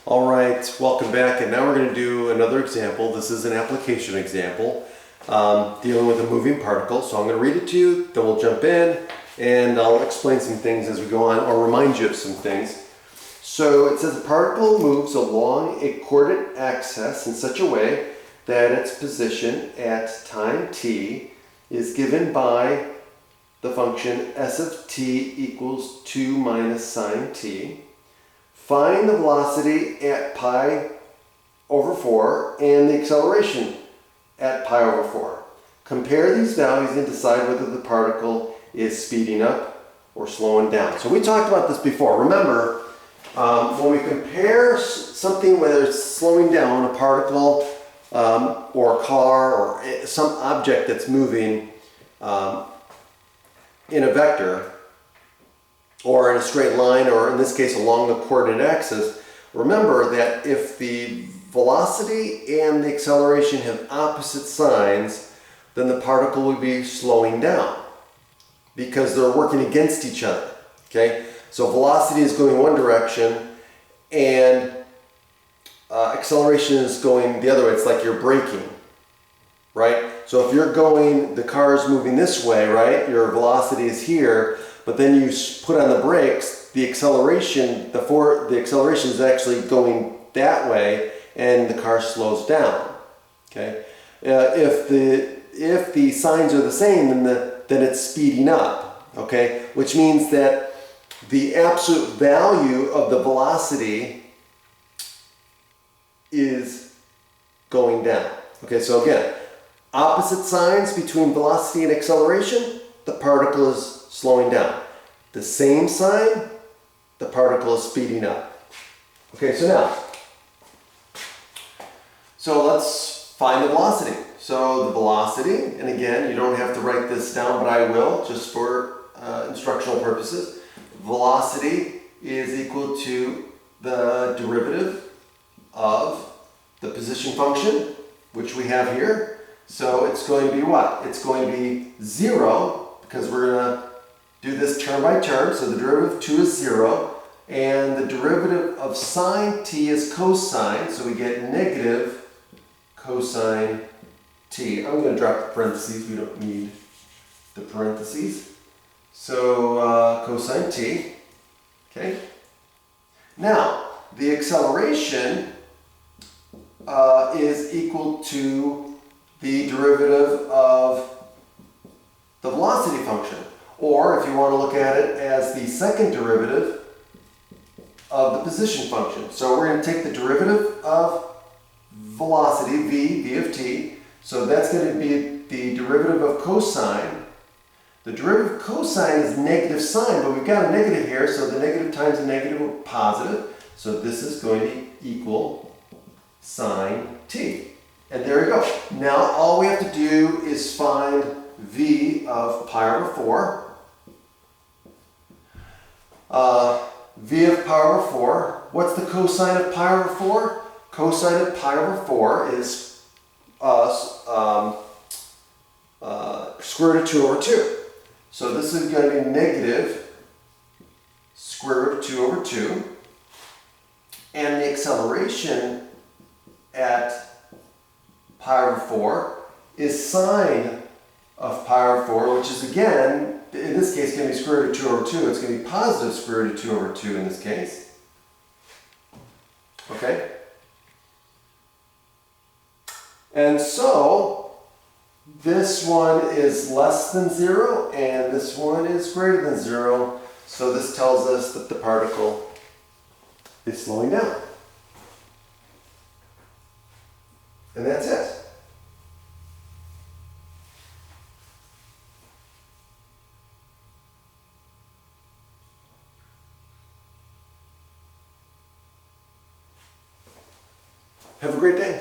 All right, welcome back, and now we're going to do another example. This is an application example dealing with a moving particle. So I'm going to read it to you, then we'll jump in, and I'll explain some things as we go on, or remind you of some things. So it says a particle moves along a coordinate axis in such a way that its position at time t is given by the function s of t equals 2 minus sine t. Find the velocity at pi over 4 and the acceleration at pi over 4. Compare these values and decide whether the particle is speeding up or slowing down. So we talked about this before. Remember, when we compare something, whether it's slowing down, a particle or a car or some object that's moving in a vector, or in a straight line, or in this case along the coordinate axis, remember that if the velocity and the acceleration have opposite signs, then the particle would be slowing down because they're working against each other. Okay, so velocity is going one direction and acceleration is going the other way. It's like you're braking, right? So if you're going, the car is moving this way, right? Your velocity is here. But then you put on the brakes, the acceleration, the acceleration is actually going that way, and the car slows down. Okay, if the signs are the same, then it's speeding up. Okay, which means that the absolute value of the velocity is going down. Okay, so again, opposite signs between velocity and acceleration, the particle is slowing down. The same sign, the particle is speeding up. Okay, so let's find the velocity. So the velocity, and again, you don't have to write this down, but I will, just for instructional purposes. Velocity is equal to the derivative of the position function, which we have here. So it's going to be what? It's going to be 0, because we're going to do this term by term. So the derivative of 2 is 0, and the derivative of sine t is cosine, so we get negative cosine t. I'm going to drop the parentheses, we don't need the parentheses. So cosine t, okay? Now, the acceleration is equal to the derivative of the velocity function. Or if you want to look at it as the second derivative of the position function. So we're going to take the derivative of velocity, v of t. So that's going to be the derivative of cosine. The derivative of cosine is negative sine, but we've got a negative here, so the negative times a negative are positive. So this is going to equal sine t. And there we go. Now all we have to do is find v of pi over 4. V of pi over 4. What's the cosine of pi over 4? Cosine of pi over 4 is square root of 2 over 2. So this is going to be negative square root of 2 over 2. And the acceleration at pi over 4 is sine of pi over 4, which is again, in this case, going to be square root of 2 over 2. It's going to be positive square root of 2 over 2 in this case. Okay? And so, this one is less than 0, and this one is greater than 0. So this tells us that the particle is slowing down. And that's it. Have a great day.